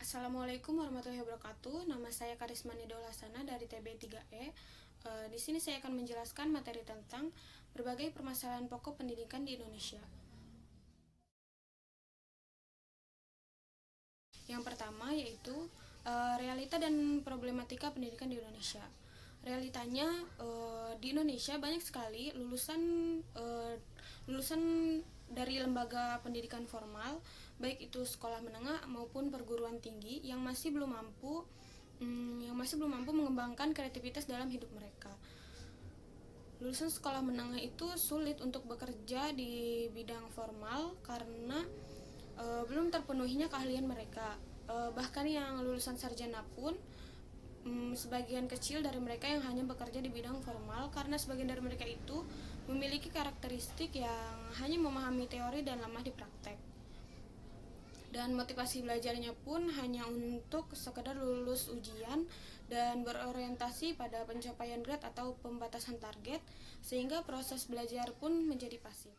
Assalamualaikum warahmatullahi wabarakatuh. Nama saya Karisma Nidaulasana dari TB3E. Di sini saya akan menjelaskan materi tentang berbagai permasalahan pokok pendidikan di Indonesia. Yang pertama yaitu realita dan problematika pendidikan di Indonesia. Realitanya di Indonesia banyak sekali eh, lulusan dari lembaga pendidikan formal, baik itu sekolah menengah maupun perguruan tinggi yang masih belum mampu mengembangkan kreativitas dalam hidup mereka. Lulusan sekolah menengah itu sulit untuk bekerja di bidang formal karena belum terpenuhinya keahlian mereka. Bahkan yang lulusan sarjana pun sebagian kecil dari mereka yang hanya bekerja di bidang formal karena sebagian dari mereka itu memiliki karakteristik yang hanya memahami teori dan lemah di praktek. Dan motivasi belajarnya pun hanya untuk sekedar lulus ujian dan berorientasi pada pencapaian grade atau pembatasan target, sehingga proses belajar pun menjadi pasif.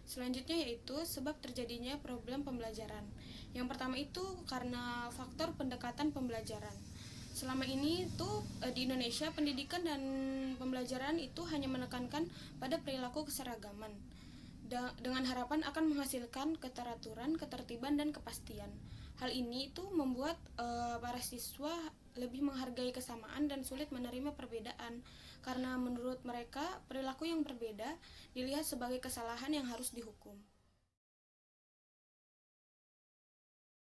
Selanjutnya yaitu sebab terjadinya problem pembelajaran. Yang pertama itu karena faktor pendekatan pembelajaran. Selama ini di Indonesia pendidikan dan pembelajaran itu hanya menekankan pada perilaku keseragaman dengan harapan akan menghasilkan keteraturan, ketertiban dan kepastian. Hal ini itu membuat para siswa lebih menghargai kesamaan dan sulit menerima perbedaan karena menurut mereka perilaku yang berbeda dilihat sebagai kesalahan yang harus dihukum.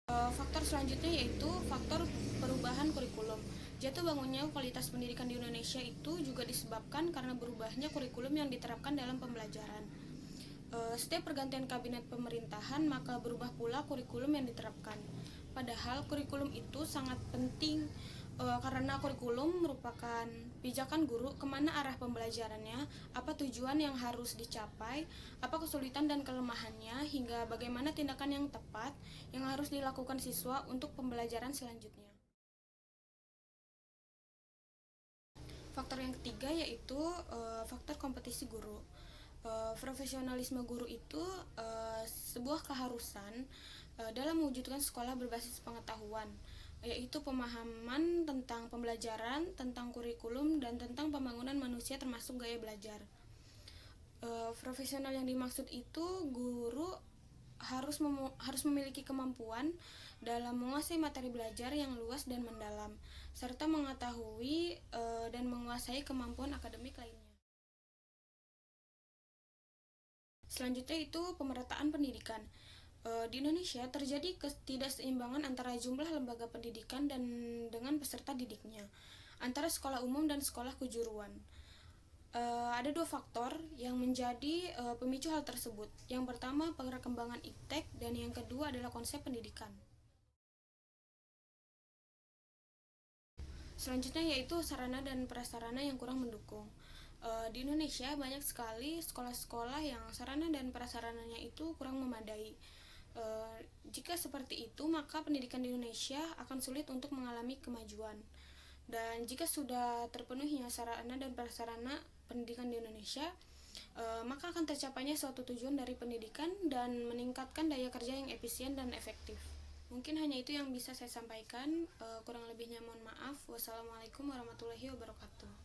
Faktor selanjutnya yaitu faktor perubahan kurikulum. Jatuh bangunnya kualitas pendidikan di Indonesia itu juga disebabkan karena berubahnya kurikulum yang diterapkan dalam pembelajaran. Setiap pergantian kabinet pemerintahan maka berubah pula kurikulum yang diterapkan. Padahal kurikulum itu sangat penting karena kurikulum merupakan pijakan guru kemana arah pembelajarannya, apa tujuan yang harus dicapai, apa kesulitan dan kelemahannya, hingga bagaimana tindakan yang tepat yang harus dilakukan siswa untuk pembelajaran selanjutnya. Faktor yang ketiga yaitu faktor kompetisi guru. Profesionalisme guru itu sebuah keharusan dalam mewujudkan sekolah berbasis pengetahuan, yaitu pemahaman tentang pembelajaran, tentang kurikulum, dan tentang pembangunan manusia termasuk gaya belajar. Profesional yang dimaksud itu guru harus memiliki kemampuan dalam menguasai materi belajar yang luas dan mendalam, serta mengetahui dan menguasai kemampuan akademik lainnya. Selanjutnya itu pemerataan pendidikan. Di Indonesia terjadi ketidakseimbangan antara jumlah lembaga pendidikan dan dengan peserta didiknya, antara sekolah umum dan sekolah kejuruan. Ada dua faktor yang menjadi pemicu hal tersebut. Yang pertama perkembangan iptek dan yang kedua adalah konsep pendidikan. Selanjutnya yaitu sarana dan prasarana yang kurang mendukung. Di Indonesia banyak sekali sekolah-sekolah yang sarana dan prasarananya itu kurang memadai. Jika seperti itu, maka pendidikan di Indonesia akan sulit untuk mengalami kemajuan. Dan jika sudah terpenuhinya sarana dan prasarana pendidikan di Indonesia, maka akan tercapainya suatu tujuan dari pendidikan dan meningkatkan daya kerja yang efisien dan efektif. Mungkin hanya itu yang bisa saya sampaikan. Kurang lebihnya mohon maaf. Wassalamualaikum warahmatullahi wabarakatuh.